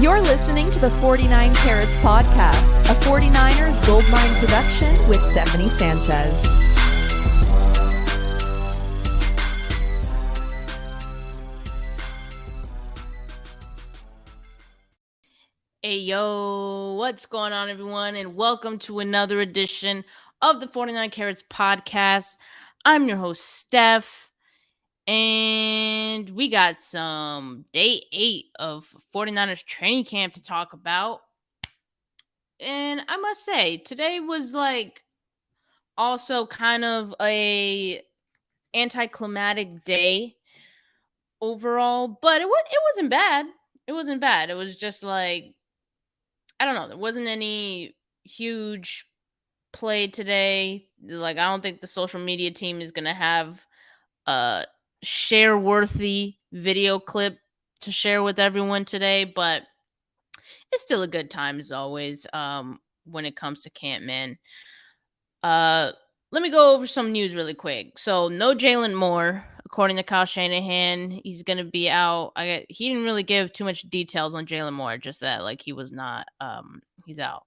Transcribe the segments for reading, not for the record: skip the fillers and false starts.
You're listening to the 49 Carats Podcast, a 49ers Goldmine production with Stephanie Sanchez. Hey, yo, what's going on, everyone? And welcome to another edition of the 49 Carats Podcast. I'm your host, Steph. And we got some day 8 of 49ers training camp to talk about. And I must say, today was also kind of a anticlimactic day overall, but it wasn't bad. It wasn't bad. It was just I don't know. There wasn't any huge play today. I don't think the social media team is going to have a share-worthy video clip to share with everyone today, but it's still a good time as always when it comes to camp, man. Let me go over some news really quick. So, no Jalen Moore, according to Kyle Shanahan. He's going to be out. He didn't really give too much details on Jalen Moore, just that he was not. He's out.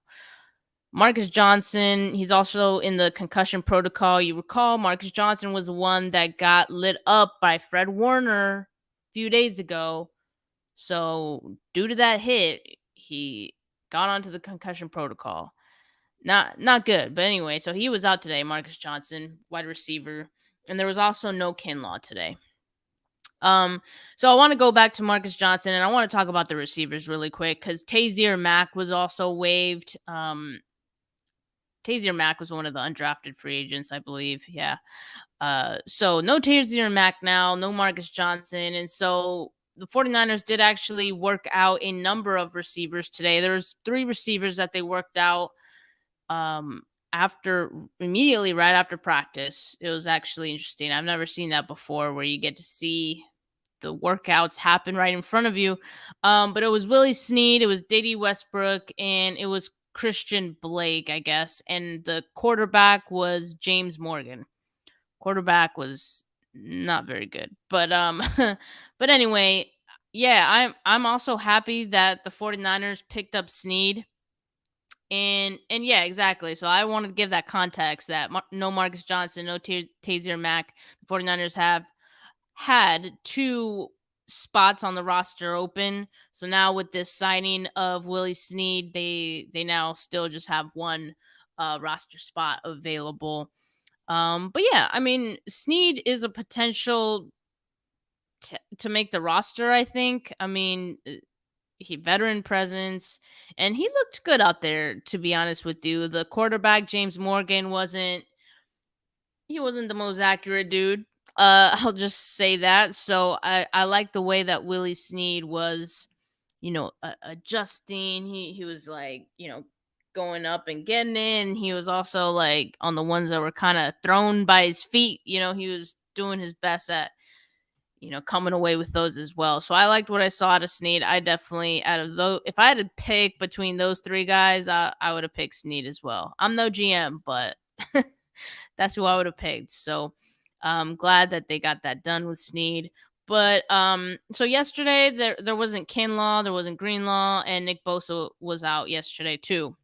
Marcus Johnson, he's also in the concussion protocol. You recall, Marcus Johnson was the one that got lit up by Fred Warner a few days ago. So, due to that hit, he got onto the concussion protocol. Not good, but anyway, so he was out today, Marcus Johnson, wide receiver, and there was also no Kinlaw today. So I want to go back to Marcus Johnson, and I want to talk about the receivers really quick because Tazier Mack was also waived. Tazier Mack was one of the undrafted free agents, I believe. Yeah. So no Tazier Mack now, no Marcus Johnson, and so the 49ers did actually work out a number of receivers today. There was 3 receivers that they worked out immediately right after practice. It was actually interesting. I've never seen that before, where you get to see the workouts happen right in front of you. But it was Willie Snead, it was Dede Westbrook, and it was Christian Blake, I guess. And the quarterback was James Morgan. Quarterback was not very good, but but anyway, yeah, I'm also happy that the 49ers picked up Snead. And yeah, exactly. So I wanted to give that context that no Marcus Johnson, no Tazier Mack. The 49ers have had 2 spots on the roster open. So now with this signing of Willie Snead, they now still just have 1 roster spot available. But yeah, I mean, Snead is a potential to make the roster, I think. I mean, he veteran presence, and he looked good out there, to be honest with you. The quarterback, James Morgan, wasn't the most accurate dude. I'll just say that. So I like the way that Willie Snead was, adjusting. He was going up and getting in. He was also on the ones that were kind of thrown by his feet. He was doing his best at coming away with those as well. So I liked what I saw out of Snead. I definitely, out of those, if I had to pick between those 3 guys, I would have picked Snead as well. I'm no GM, but that's who I would have picked. So I'm glad that they got that done with Snead. But so yesterday there wasn't Kinlaw, there wasn't Greenlaw, and Nick Bosa was out yesterday too.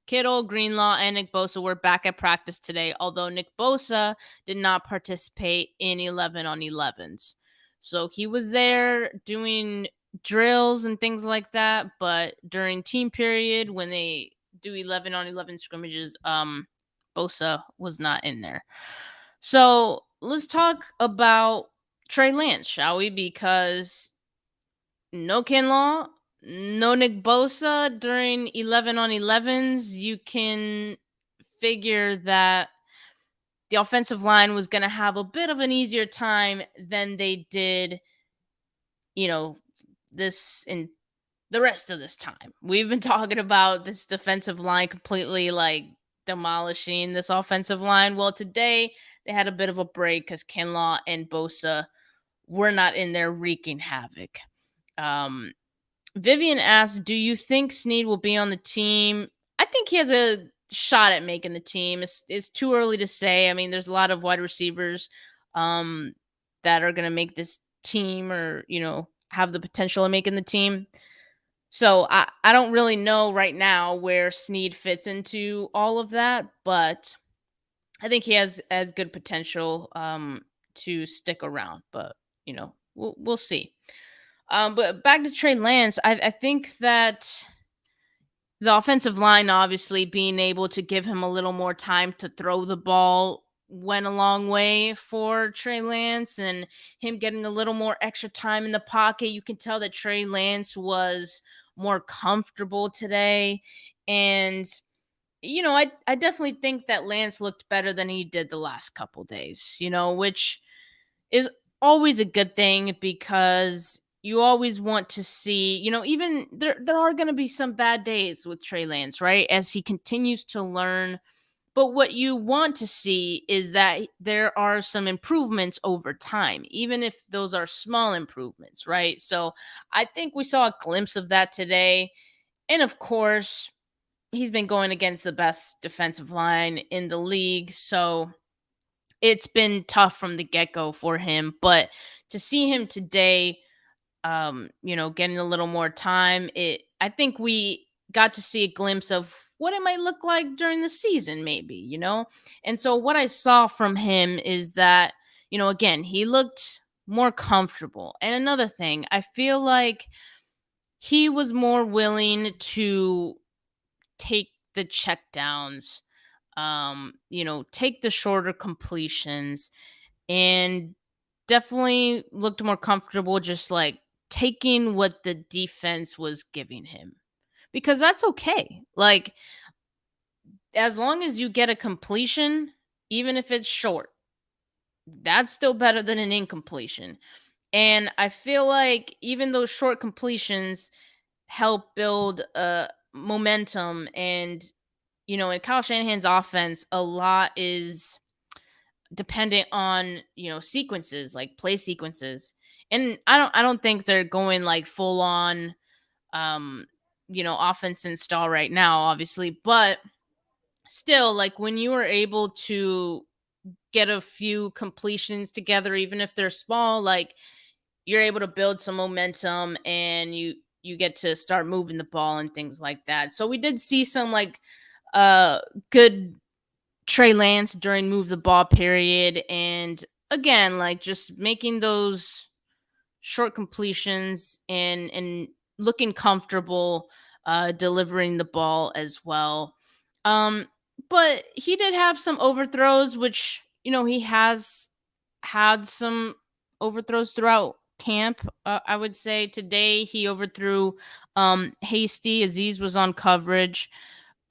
Kittle, Greenlaw, and Nick Bosa were back at practice today, although Nick Bosa did not participate in 11-on-11s. So he was there doing drills and things like that, but during team period, when they do 11-on-11 scrimmages, Bosa was not in there. So let's talk about Trey Lance, shall we? Because no Kinlaw, no Nick Bosa during 11-on-11s, you can figure that the offensive line was going to have a bit of an easier time than they did, this in the rest of this time. We've been talking about this defensive line completely demolishing this offensive line. Well, today they had a bit of a break because Kinlaw and Bosa were not in there wreaking havoc. Vivian asked, do you think Snead will be on the team? I think he has a shot at making the team. It's too early to say. I mean, there's a lot of wide receivers that are going to make this team or, have the potential of making the team. So I don't really know right now where Snead fits into all of that, but I think he has good potential to stick around. But we'll see. But back to Trey Lance, I think that the offensive line obviously being able to give him a little more time to throw the ball went a long way for Trey Lance, and him getting a little more extra time in the pocket. You can tell that Trey Lance was more comfortable today. And I definitely think that Lance looked better than he did the last couple days, which is always a good thing because you always want to see, even there are going to be some bad days with Trey Lance, right? As he continues to learn. But what you want to see is that there are some improvements over time, even if those are small improvements, right? So I think we saw a glimpse of that today. And of course, he's been going against the best defensive line in the league. So it's been tough from the get-go for him, but to see him today, getting a little more time, I think we got to see a glimpse of what it might look like during the season, maybe. And so what I saw from him is that, again, he looked more comfortable. And another thing, I feel like he was more willing to take the checkdowns, take the shorter completions, and definitely looked more comfortable just like taking what the defense was giving him. Because that's okay. Like, as long as you get a completion, even if it's short, that's still better than an incompletion. And I feel like even those short completions help build momentum. And in Kyle Shanahan's offense, a lot is dependent on sequences, like play sequences. And I don't think they're going like full on offense install right now, obviously, but still, like, when you are able to get a few completions together, even if they're small, like, you're able to build some momentum, and you get to start moving the ball and things like that. So we did see some like uh good Trey Lance during move the ball period, and again, like, just making those short completions and looking comfortable delivering the ball as well. Um but he did have some overthrows, which he has had some overthrows throughout camp. I would say today he overthrew Hasty. Aziz was on coverage.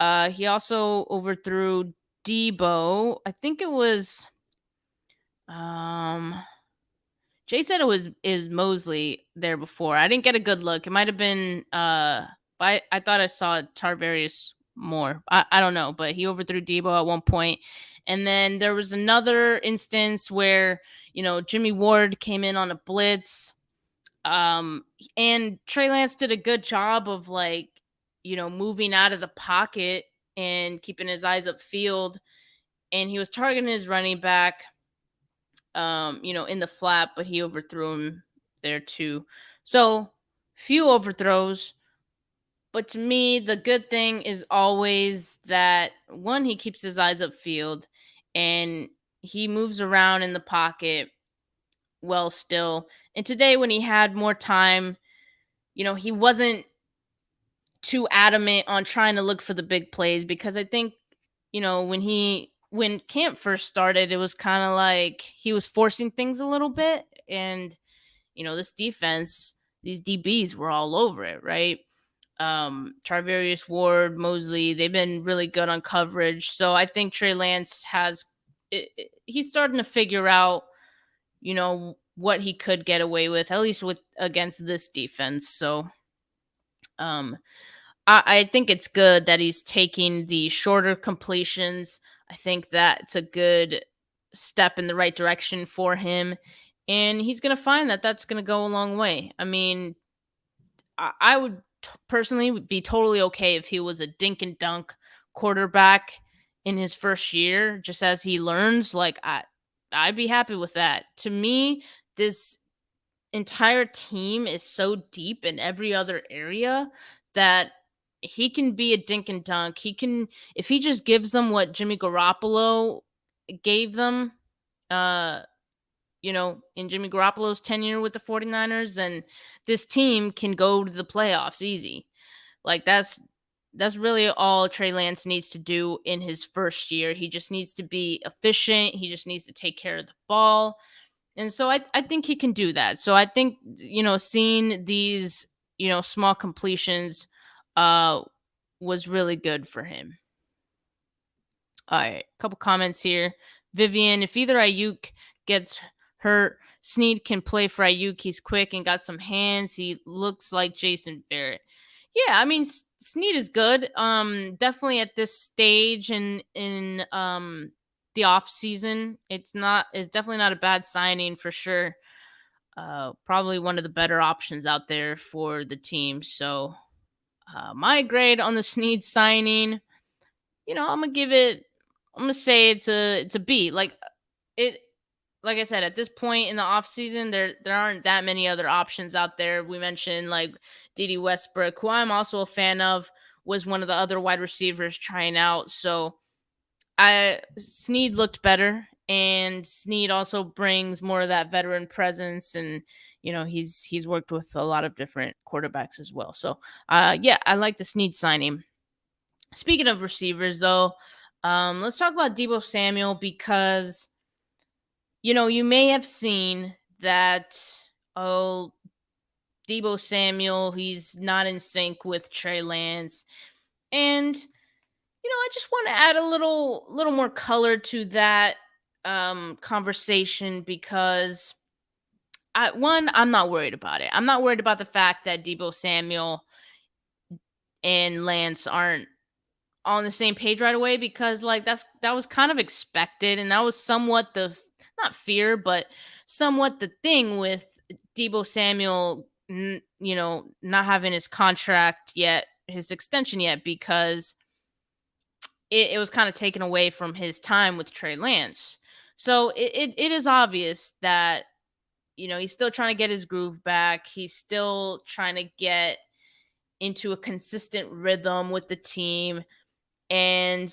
He also overthrew Deebo. I think it was um Jay said it was is Mosley there before. I didn't get a good look. It might have been but I thought I saw Tarvarius more. I don't know, but he overthrew Deebo at one point. And then there was another instance where, Jimmy Ward came in on a blitz. And Trey Lance did a good job of, like, moving out of the pocket and keeping his eyes upfield. And he was targeting his running back in the flat, but he overthrew him there too. So few overthrows. But to me, the good thing is always that, one, he keeps his eyes upfield and he moves around in the pocket well still. And today, when he had more time, he wasn't too adamant on trying to look for the big plays, because I think, when camp first started, it was kind of like he was forcing things a little bit. And, this defense, these DBs were all over it, right? Tarvarius Ward, Mosley, they've been really good on coverage. So I think Trey Lance he's starting to figure out, what he could get away with, at least with against this defense. So I think it's good that he's taking the shorter completions. I think that's a good step in the right direction for him. And he's going to find that that's going to go a long way. I mean, I would personally be totally okay if he was a dink and dunk quarterback in his first year, just as he learns. Like, I'd be happy with that. To me, this entire team is so deep in every other area that he can be a dink and dunk. He can, if he just gives them what Jimmy Garoppolo gave them, uh, in Jimmy Garoppolo's tenure with the 49ers, then this team can go to the playoffs easy. Like that's really all Trey Lance needs to do in his first year. He just needs to be efficient. He just needs to take care of the ball. And so I think he can do that. So I think, seeing these, small completions uh was really good for him. All right, a couple comments here. Vivian, if either Ayuk gets hurt, Snead can play for Ayuk. He's quick and got some hands. He looks like Jason Barrett. Yeah, I mean Snead is good. Definitely at this stage in the off season, it's definitely not a bad signing for sure. Probably one of the better options out there for the team. So my grade on the Snead signing, I'm gonna say it's a B. Like I said, at this point in the offseason, there aren't that many other options out there. We mentioned like Dede Westbrook, who I'm also a fan of, was one of the other wide receivers trying out. So Snead looked better, and Snead also brings more of that veteran presence, and he's worked with a lot of different quarterbacks as well. So yeah, I like the Snead signing. Speaking of receivers, though, let's talk about Deebo Samuel because you may have seen that, oh, Deebo Samuel, he's not in sync with Trey Lance. And, I just want to add a little more color to that conversation because I'm not worried about it. I'm not worried about the fact that Deebo Samuel and Lance aren't on the same page right away because that was kind of expected, and that was somewhat the not fear but somewhat the thing with Deebo Samuel not having his contract yet, his extension yet, because it was kind of taken away from his time with Trey Lance. So it is obvious that he's still trying to get his groove back. He's still trying to get into a consistent rhythm with the team. And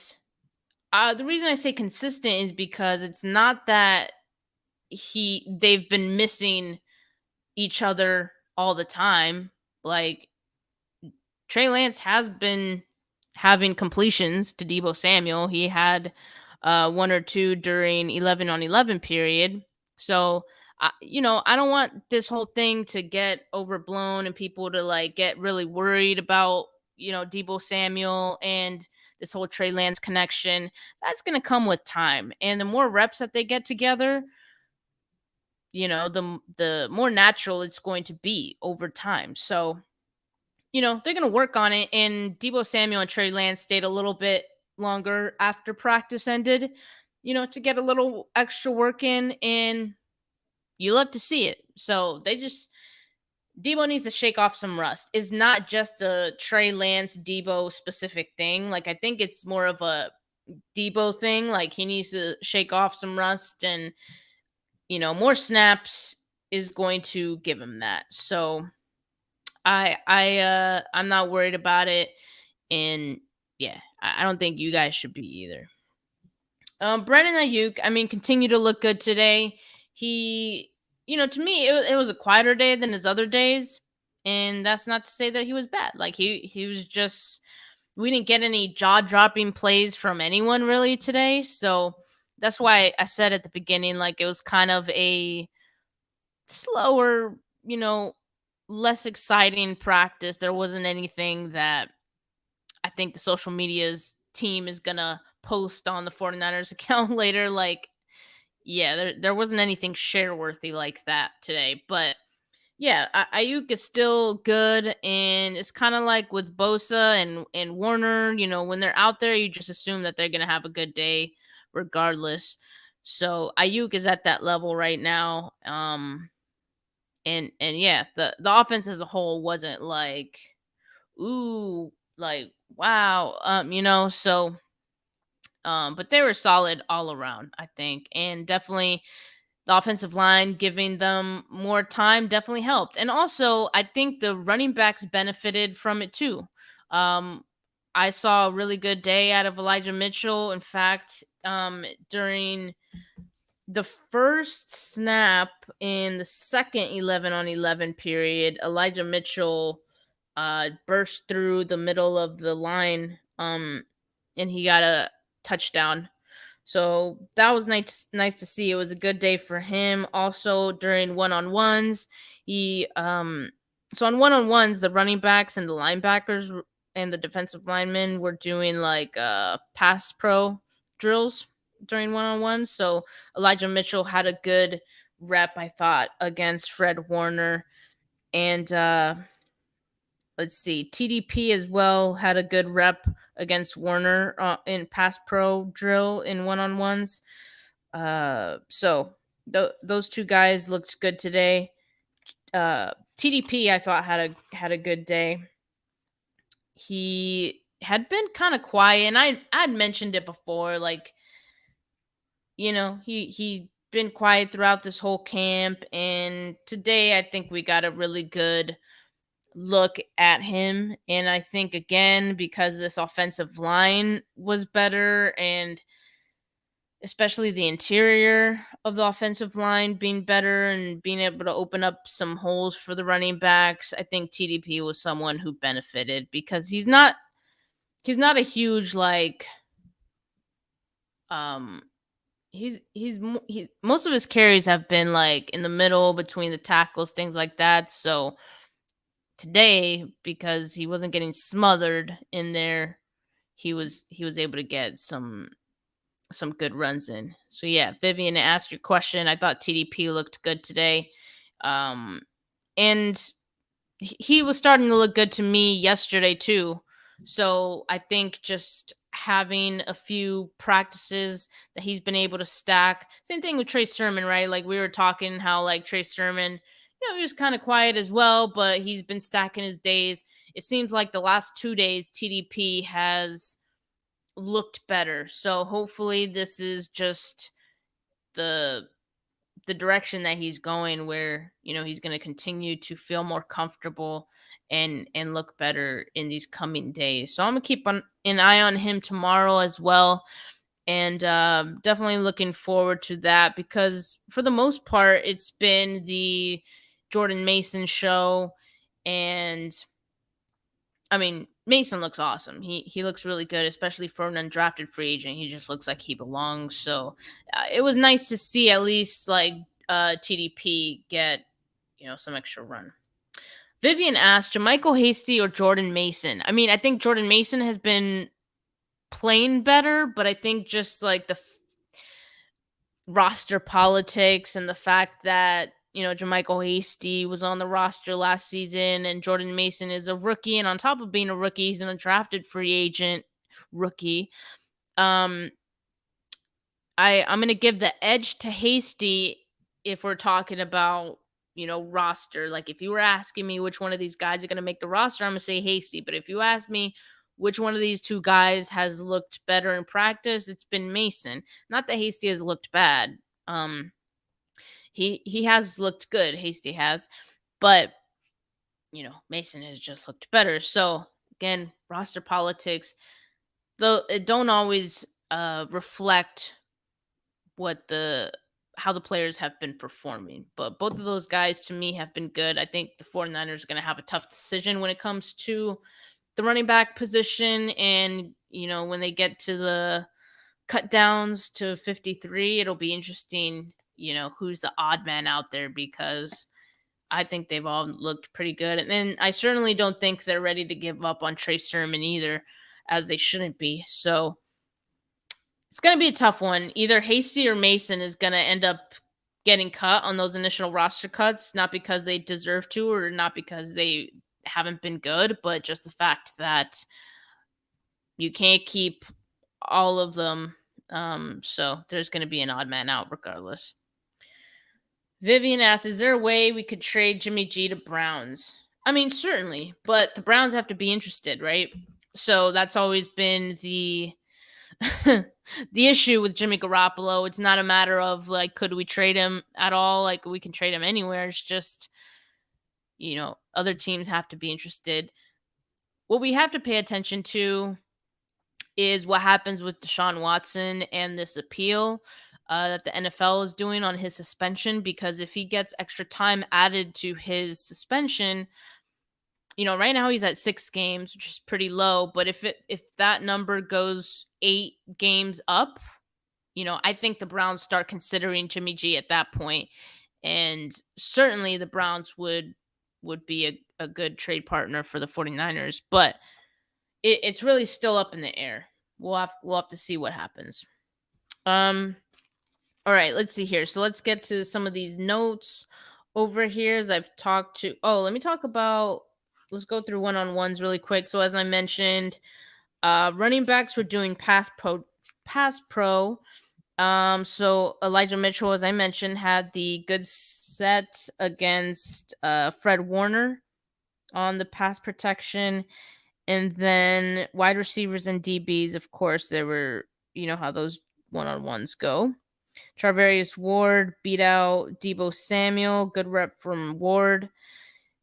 the reason I say consistent is because it's not that they've been missing each other all the time. Like Trey Lance has been having completions to Deebo Samuel. He had one or two during 11 on 11 period. So I don't want this whole thing to get overblown and people to get really worried about Deebo Samuel and this whole Trey Lance connection. That's going to come with time, and the more reps that they get together, the more natural it's going to be over time. So they're going to work on it, and Deebo Samuel and Trey Lance stayed a little bit longer after practice ended, to get a little extra work in, and you love to see it. So Deebo needs to shake off some rust. It's not just a Trey Lance Deebo specific thing. I think it's more of a Deebo thing. He needs to shake off some rust, and more snaps is going to give him that. So I'm not worried about it, and yeah, I don't think you guys should be either. Brandon Ayuk, I mean, continue to look good today. He, to me, it was a quieter day than his other days, and that's not to say that he was bad. He was just, we didn't get any jaw dropping plays from anyone really today, so that's why I said at the beginning it was kind of a slower, less exciting practice. There wasn't anything that I think the social media's team is gonna post on the 49ers account later. Yeah, there wasn't anything share worthy like that today. But yeah, Ayuk is still good, and it's kind of like with Bosa and Warner. When they're out there, you just assume that they're gonna have a good day regardless. So Ayuk is at that level right now. And yeah, the offense as a whole wasn't ooh, wow, so but they were solid all around, I think, and definitely the offensive line giving them more time definitely helped. And also, I think the running backs benefited from it too. I saw a really good day out of Elijah Mitchell. In fact, during the first snap in the second 11-on-11 period, Elijah Mitchell burst through the middle of the line, and he got a touchdown. So that was nice to see. It was a good day for him. Also during one-on-ones, so on one-on-ones, the running backs and the linebackers and the defensive linemen were doing like pass pro drills during one-on-ones. So Elijah Mitchell had a good rep, I thought, against Fred Warner. And let's see, TDP as well had a good rep against Warner in pass pro drill in one-on-ones. So those two guys looked good today. TDP I thought had a good day. He had been kind of quiet, and I'd mentioned it before, like, you know, he been quiet throughout this whole camp, and today I think we got a really good look at him. And I think, again, because this offensive line was better, and especially the interior of the offensive line being better and being able to open up some holes for the running backs, I think TDP was someone who benefited, because he's not a huge, like, he's most of his carries have been like in the middle between the tackles, things like that. So today, because he wasn't getting smothered in there, he was able to get some good runs in. So yeah, Vivian, to ask your question, I thought TDP looked good today. And he was starting to look good to me yesterday too. So I think just having a few practices that he's been able to stack. Same thing with Trey Sermon, right? Like, we were talking how, like, Trey Sermon, he was kind of quiet as well, but he's been stacking his days. It seems like the last 2 days TDP has looked better. So hopefully this is just the direction that he's going, where, he's going to continue to feel more comfortable and look better in these coming days. So I'm going to keep an eye on him tomorrow as well. And definitely looking forward to that, because for the most part, it's been the Jordan Mason show. And I mean, Mason looks awesome. He looks really good, especially for an undrafted free agent. He just looks like he belongs. So it was nice to see at least, like, TDP get, some extra run. Vivian asked, JaMychal Hasty or Jordan Mason? I mean, I think Jordan Mason has been playing better, but I think just like the roster politics and the fact that, JaMychal Hasty was on the roster last season and Jordan Mason is a rookie, and on top of being a rookie, he's an undrafted free agent rookie. I'm going to give the edge to Hasty if we're talking about, roster. Like, if you were asking me which one of these guys are going to make the roster, I'm going to say Hasty. But if you ask me which one of these two guys has looked better in practice, it's been Mason. Not that Hasty has looked bad. He has looked good. Hasty has. But, Mason has just looked better. So, again, roster politics, though, it don't always reflect how the players have been performing. But both of those guys, to me, have been good. I think the 49ers are going to have a tough decision when it comes to the running back position. And, when they get to the cut downs to 53, it'll be interesting, who's the odd man out there, because I think they've all looked pretty good. And then I certainly don't think they're ready to give up on Trey Sermon either, as they shouldn't be. So it's going to be a tough one. Either Hasty or Mason is going to end up getting cut on those initial roster cuts, not because they deserve to or not because they haven't been good, but just the fact that you can't keep all of them. So there's going to be an odd man out regardless. Vivian asks, is there a way we could trade Jimmy G to Browns? I mean, certainly, but the Browns have to be interested, right? So that's always been the the issue with Jimmy Garoppolo, it's not a matter of like, could we trade him at all? Like, we can trade him anywhere. It's just, other teams have to be interested. What we have to pay attention to is what happens with Deshaun Watson and this appeal that the NFL is doing on his suspension, because if he gets extra time added to his suspension, right now he's at 6 games, which is pretty low. But if that number goes 8 games up, I think the Browns start considering Jimmy G at that point, and certainly the Browns would be a good trade partner for the 49ers. But it's really still up in the air. We'll have to see what happens. All right, let's see here. So let's get to some of these notes over here. As I've talked to, let's go through one-on-ones really quick. So as I mentioned, running backs were doing pass pro. So Elijah Mitchell, as I mentioned, had the good set against Fred Warner on the pass protection. And then wide receivers and DBs, of course, there were, how those one-on-ones go. Charvarius Ward beat out Deebo Samuel. Good rep from Ward.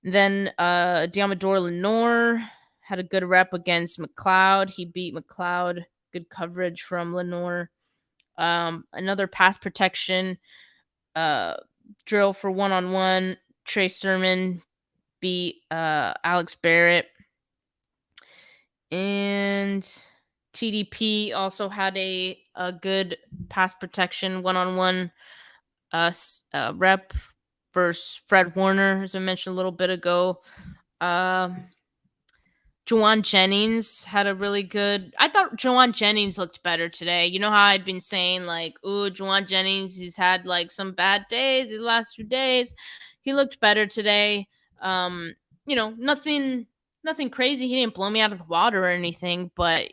Then Diamador Lenore had a good rep against McLeod. He beat McLeod. Good coverage from Lenore. Another pass protection drill for one-on-one. Trey Sermon beat Alex Barrett. And TDP also had a good pass protection one-on-one rep versus Fred Warner, as I mentioned a little bit ago. Juwan Jennings had a really good... I thought Juwan Jennings looked better today. You know how I'd been saying, like, ooh, Juwan Jennings, he's had, like, some bad days these last few days. He looked better today. Nothing crazy. He didn't blow me out of the water or anything, but,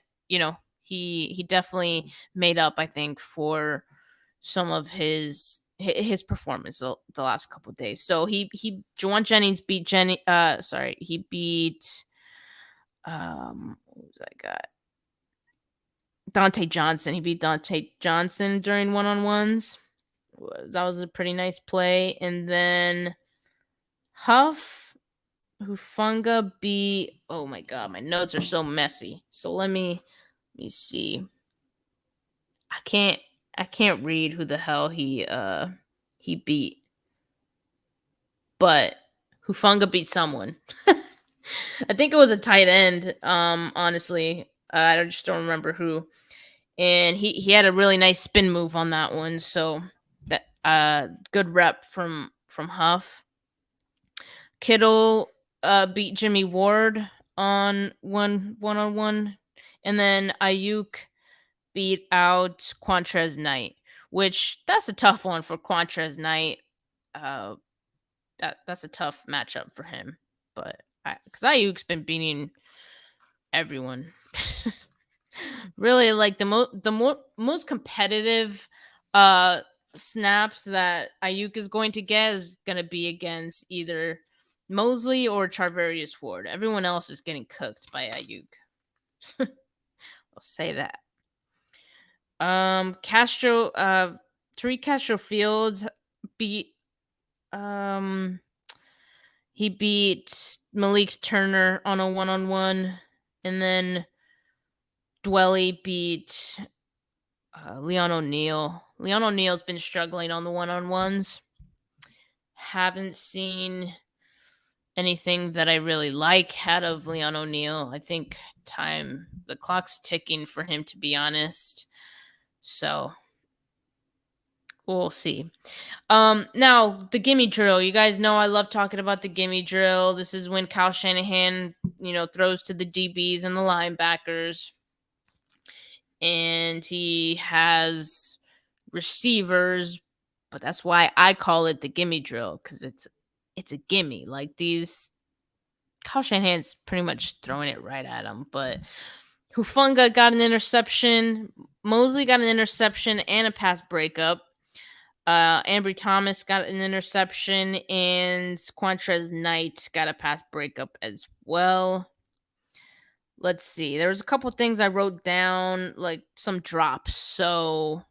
he definitely made up, I think, for some of his performance the last couple of days. So Juwan Jennings beat he beat what was I got? Dante Johnson. He beat Dante Johnson during one-on-ones. That was a pretty nice play. And then Huff Hufunga beat... Oh my god, my notes are so messy. So let me see. I can't read who the hell he beat. But Hufunga beat someone. I think it was a tight end. Honestly, I just don't remember who. And he had a really nice spin move on that one. So that good rep from Huff. Kittle beat Jimmy Ward on one-on-one, and then Ayuk beat out Quantrez Knight, which that's a tough one for Quantrez Knight. That's a tough matchup for him, but because Ayuk's been beating everyone. Really, like the most competitive snaps that Ayuk is going to get is going to be against either Mosley or Charvarius Ward. Everyone else is getting cooked by Ayuk. I'll say that. Tariq Castro Fields beat he beat Malik Turner on a one-on-one, and then Dwelly beat Leon O'Neal. Leon O'Neal's been struggling on the one-on-ones. Haven't seen anything that I really like out of Leon O'Neal. I think the clock's ticking for him, to be honest. So we'll see. Now the gimme drill. You guys know I love talking about the gimme drill. This is when Kyle Shanahan, throws to the DBs and the linebackers, and he has receivers, but that's why I call it the gimme drill, because it's a gimme. Like, these, Kyle Shanahan's pretty much throwing it right at him. But Hufunga got an interception. Mosley got an interception and a pass breakup. Ambry Thomas got an interception, and Quantrez Knight got a pass breakup as well. let's see. There was a couple things I wrote down, like some drops. So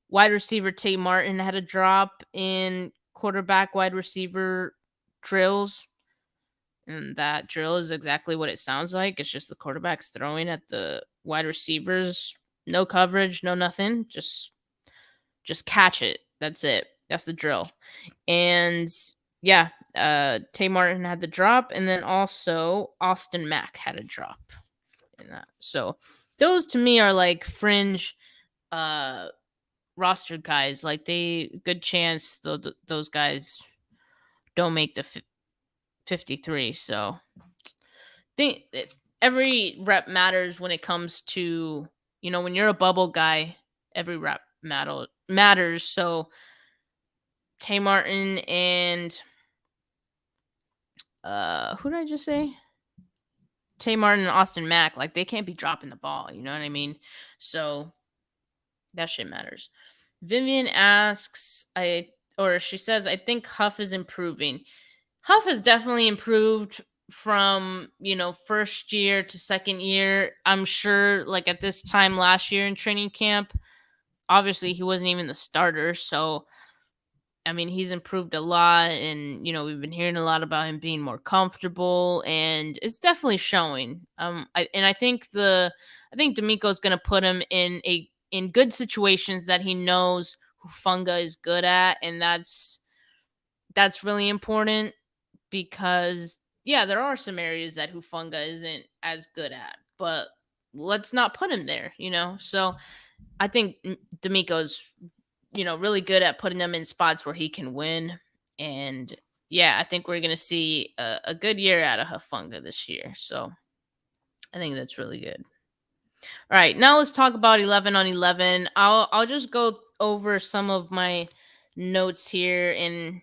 wide receiver Tay Martin had a drop in quarterback wide receiver drills. And that drill is exactly what it sounds like. It's just the quarterback's throwing at the wide receivers. No coverage, no nothing. Just catch it. That's it. That's the drill. And yeah, Tay Martin had the drop, and then also Austin Mack had a drop in that. So those to me are like fringe roster guys. Like good chance those guys don't make the 53. So think every rep matters when it comes to, when you're a bubble guy, every rep matters. So Tay Martin and who did I just say? Tay Martin and Austin Mack, like they can't be dropping the ball, you know what I mean? So that shit matters. Vivian asks, she says, I think Huff is improving. Huff has definitely improved from, first year to second year. I'm sure like at this time last year in training camp, obviously he wasn't even the starter. So, I mean, he's improved a lot, and, we've been hearing a lot about him being more comfortable, and it's definitely showing. I think D'Amico's going to put him in good situations that he knows Hufanga is good at. And that's really important. Because, yeah, there are some areas that Hufanga isn't as good at, but let's not put him there, So I think D'Amico's, really good at putting him in spots where he can win. And, yeah, I think we're going to see a good year out of Hufanga this year. So I think that's really good. All right, now let's talk about 11 on 11. I'll just go over some of my notes here and,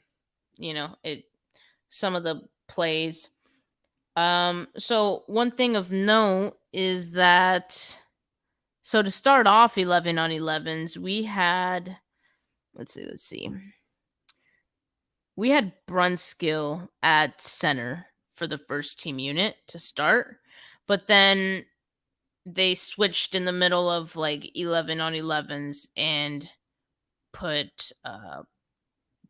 some of the plays. So one thing of note is that, so to start off 11 on 11s, we had, let's see. We had Brunskill at center for the first team unit to start, but then they switched in the middle of like 11 on 11s and put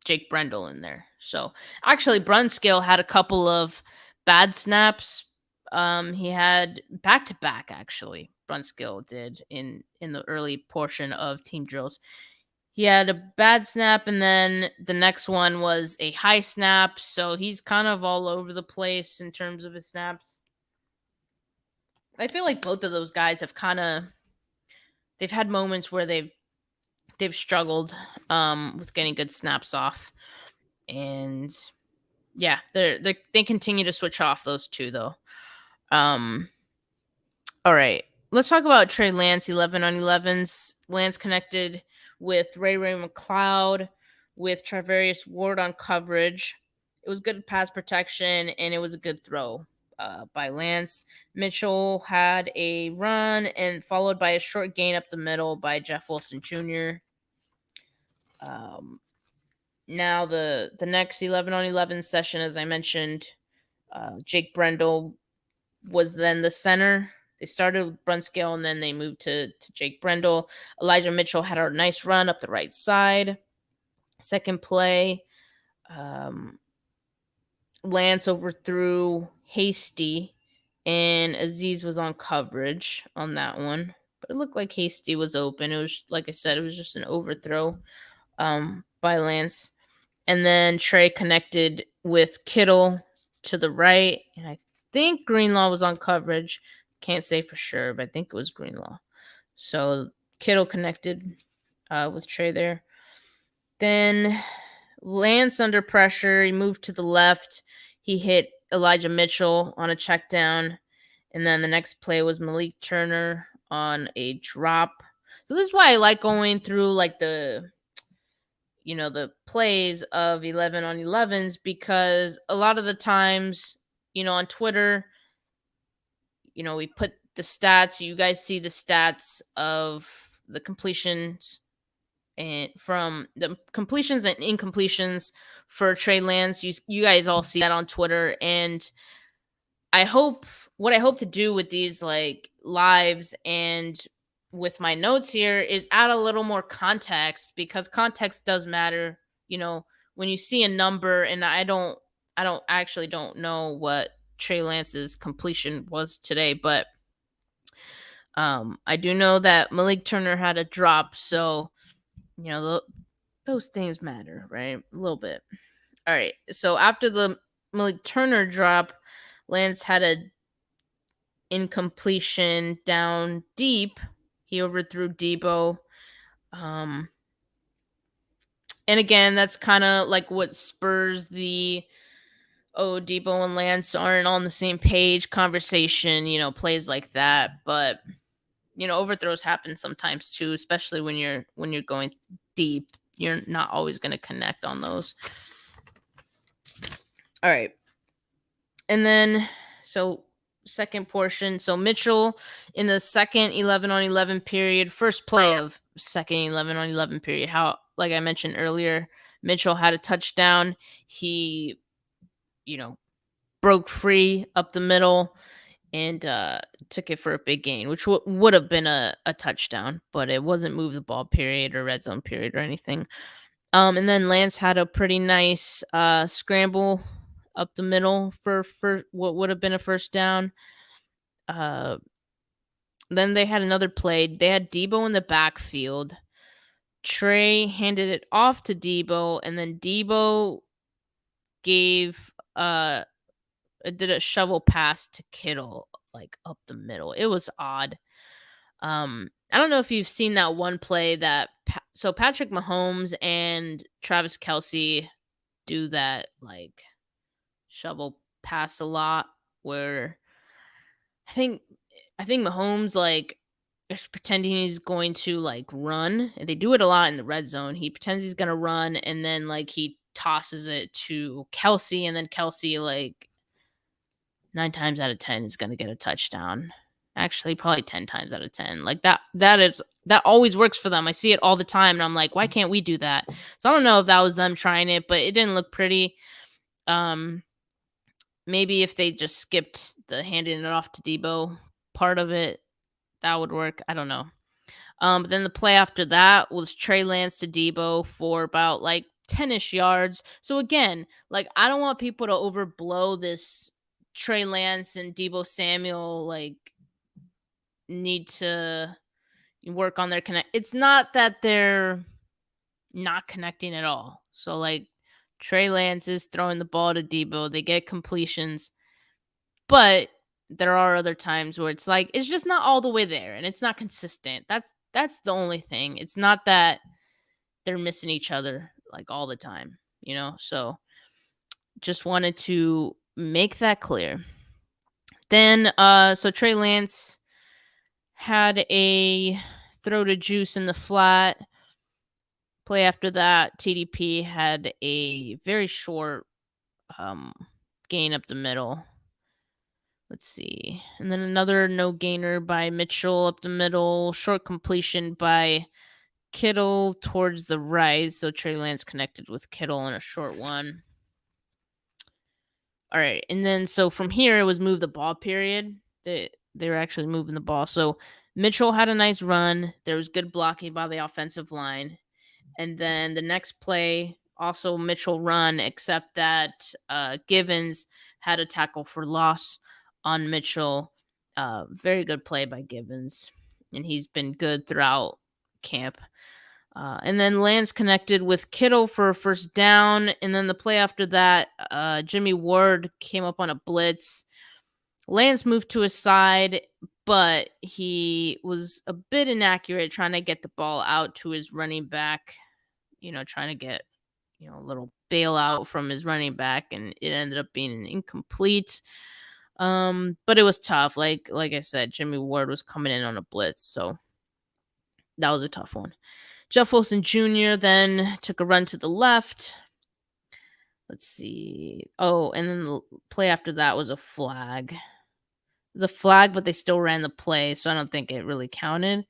Jake Brendel in there. So actually Brunskill had a couple of bad snaps. He had back-to-back, actually. Brunskill did in the early portion of team drills. He had a bad snap, and then the next one was a high snap. So he's kind of all over the place in terms of his snaps. I feel like both of those guys have they've had moments where they've struggled with getting good snaps off. And yeah, they continue to switch off those two though. All right, let's talk about Trey Lance. 11 on 11s. Lance connected with Ray McLeod, with Travarius Ward on coverage. It was good pass protection, and it was a good throw by Lance. Mitchell had a run, and followed by a short gain up the middle by Jeff Wilson Jr. Now the next 11 on 11 session, as I mentioned, Jake Brendel was then the center. They started with Brunskill, and then they moved to Jake Brendel. Elijah Mitchell had a nice run up the right side. Second play, Lance overthrew Hasty, and Aziz was on coverage on that one. But it looked like Hasty was open. It was, like I said, it was just an overthrow by Lance. And then Trey connected with Kittle to the right. And I think Greenlaw was on coverage. Can't say for sure, but I think it was Greenlaw. So Kittle connected with Trey there. Then Lance under pressure. He moved to the left. He hit Elijah Mitchell on a check down. And then the next play was Malik Turner on a drop. So this is why I like going through like the plays of 11 on 11s, because a lot of the times, on Twitter, we put the stats. You guys see the stats of the completions and from the completions and incompletions for Trey Lance. You guys all see that on Twitter. And I hope what I hope to do with these like lives and with my notes here is add a little more context, because context does matter. You know, when you see a number, and I don't know what Trey Lance's completion was today, but I do know that Malik Turner had a drop, so you know those things matter, right? A little bit. All right. So after the Malik Turner drop, Lance had a incompletion down deep. He overthrew Deebo. And again, that's kind of like what spurs the Deebo and Lance aren't on the same page conversation, plays like that. But overthrows happen sometimes too, especially when you're going deep. You're not always going to connect on those. All right. And then, so second portion. So Mitchell in the second 11-on-11 period, first play of second 11-on-11 period. How, like I mentioned earlier, Mitchell had a touchdown. He, broke free up the middle and took it for a big gain, which would have been a touchdown, but it wasn't move the ball period or red zone period or anything. And then Lance had a pretty nice scramble up the middle for what would have been a first down. Then they had another play. They had Deebo in the backfield. Trey handed it off to Deebo, and then Deebo gave did a shovel pass to Kittle, like up the middle. It was odd. I don't know if you've seen that one play that so Patrick Mahomes and Travis Kelce do that like shovel pass a lot, where I think Mahomes like is pretending he's going to like run. And they do it a lot in the red zone. He pretends he's gonna run, and then like he tosses it to Kelce, and then Kelce like 9 times out of 10 is gonna get a touchdown. Actually, probably 10 times out of 10. Like that always works for them. I see it all the time, and I'm like, why can't we do that? So I don't know if that was them trying it, but it didn't look pretty. Maybe if they just skipped the handing it off to Deebo part of it, that would work. I don't know. But then the play after that was Trey Lance to Deebo for about like 10-ish yards. So again, like I don't want people to overblow this Trey Lance and Deebo Samuel like need to work on their connect. It's not that they're not connecting at all. So like Trey Lance is throwing the ball to Deebo. They get completions. But there are other times where it's like it's just not all the way there, and it's not consistent. That's the only thing. It's not that they're missing each other like all the time, So just wanted to make that clear. Then so Trey Lance had a throw to Juice in the flat. Play after that, TDP had a very short gain up the middle. Let's see. And then another no gainer by Mitchell up the middle. Short completion by Kittle towards the right. So Trey Lance connected with Kittle in a short one. All right. And then so from here, it was move the ball period. They were actually moving the ball. So Mitchell had a nice run. There was good blocking by the offensive line. And then the next play, also Mitchell run, except that Givens had a tackle for loss on Mitchell. Very good play by Givens, and he's been good throughout camp. And then Lance connected with Kittle for a first down, and then the play after that, Jimmy Ward came up on a blitz. Lance moved to his side, but he was a bit inaccurate trying to get the ball out to his running back, trying to get, a little bailout from his running back, and it ended up being an incomplete. But it was tough. Like I said, Jimmy Ward was coming in on a blitz, so that was a tough one. Jeff Wilson Jr. then took a run to the left. Let's see. Oh, and then the play after that was a flag. It was a flag, but they still ran the play, so I don't think it really counted.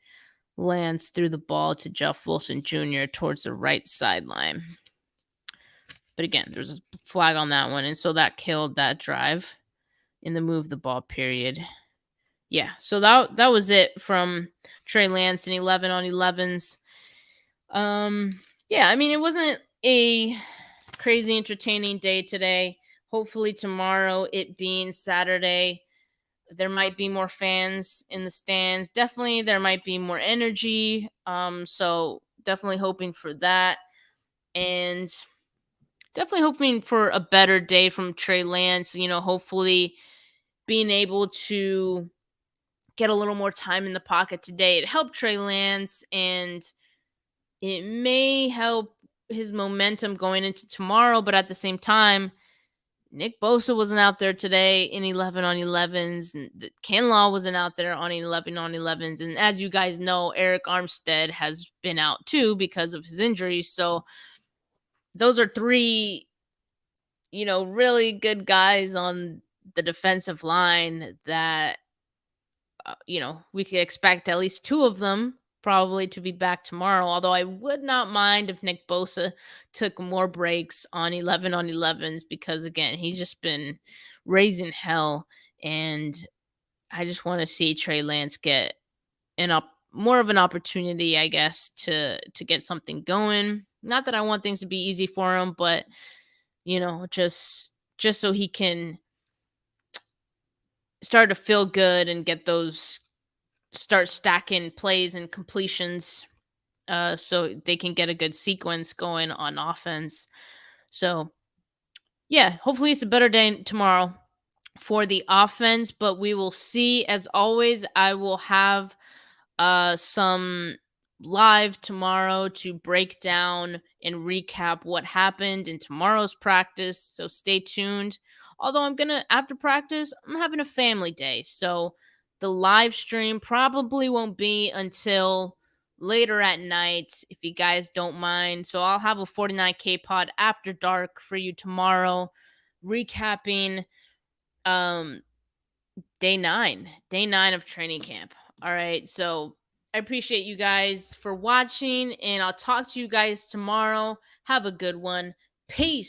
Lance threw the ball to Jeff Wilson Jr. towards the right sideline. But again, there's a flag on that one, and so that killed that drive. in the move the ball period. Yeah, so that was it from Trey Lance and 11 on 11s. Yeah, I mean, it wasn't a crazy entertaining day today. Hopefully tomorrow, it being Saturday, there might be more fans in the stands. Definitely there might be more energy. So definitely hoping for that. And definitely hoping for a better day from Trey Lance, hopefully being able to get a little more time in the pocket today. It helped Trey Lance, and it may help his momentum going into tomorrow, but at the same time, Nick Bosa wasn't out there today in 11 on 11s, and Kinlaw wasn't out there on 11 on 11s. And as you guys know, Eric Armstead has been out too because of his injuries. So those are three, really good guys on the defensive line that, we could expect at least two of them probably to be back tomorrow. Although I would not mind if Nick Bosa took more breaks on 11 on 11s because, again, he's just been raising hell. And I just want to see Trey Lance get more of an opportunity, I guess, to get something going. Not that I want things to be easy for him, but, just so he can start to feel good and get start stacking plays and completions so they can get a good sequence going on offense. So, yeah, hopefully it's a better day tomorrow for the offense, but we will see. As always, I will have some live tomorrow to break down and recap what happened in tomorrow's practice. So stay tuned. Although after practice, I'm having a family day. So the live stream probably won't be until later at night, if you guys don't mind. So I'll have a 49K pod after dark for you tomorrow, recapping day nine of training camp. All right. So I appreciate you guys for watching, and I'll talk to you guys tomorrow. Have a good one. Peace.